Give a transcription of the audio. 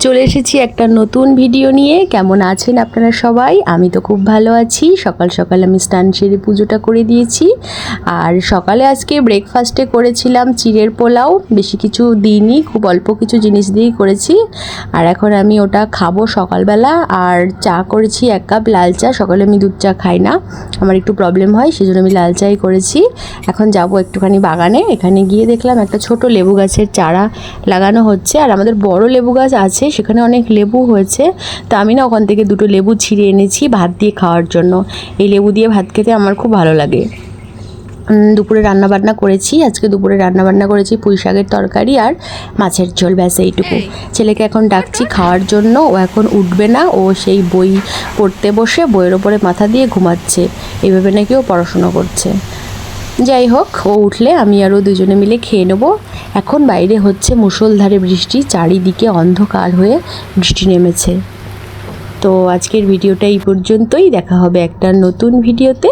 চলে এসেছি একটা নতুন ভিডিও নিয়ে। কেমন আছেন আপনারা সবাই? আমি তো খুব ভালো আছি। সকাল সকাল আমি স্নান সেরে পুজোটা করে দিয়েছি। আর সকালে আজকে ব্রেকফাস্টে করেছিলাম চিড়ের পোলাও, বেশি কিছু দিইনি, খুব অল্প কিছু জিনিস দিয়েই করেছি। আর এখন আমি ওটা খাবো সকালবেলা। আর চা করেছি 1 কাপ লাল চা। সকালে আমি দুধ চা খাই না, আমার একটু প্রবলেম হয়, সেজন্য আমি লাল চাই করেছি। এখন যাব একটুখানি বাগানে। এখানে গিয়ে দেখলাম একটা ছোট লেবু গাছের চারা লাগানো হচ্ছে। আর আমাদের বড় লেবু গাছ আছে, সেখানে অনেক লেবু হয়েছে। তো আমি না ওখান থেকে 2টো লেবু ছিঁড়ে এনেছি ভাত দিয়ে খাওয়ার জন্য। এই লেবু দিয়ে ভাত খেতে আমার খুব ভালো লাগে। দুপুরে রান্নাবান্না করেছি, আজকে দুপুরে রান্নাবান্না করেছি পুঁই শাকের তরকারি আর মাছের ঝোল, ব্যাস এইটুকু। ছেলেকে এখন ডাকছি খাওয়ার জন্য, ও এখন উঠবে না, ও সেই বই পড়তে বসে বইয়ের ওপরে মাথা দিয়ে ঘুমাচ্ছে। এইভাবে নাকি ও পড়াশুনো করছে। যাই হোক, ও উঠলে আমি আরও দুজনে মিলে খেয়ে নেব। এখন বাইরে হচ্ছে মুষলধারে বৃষ্টি, চারিদিকে অন্ধকার হয়ে বৃষ্টি নেমেছে। তো আজকের ভিডিওটা এই পর্যন্তই, দেখা হবে একটা নতুন ভিডিওতে।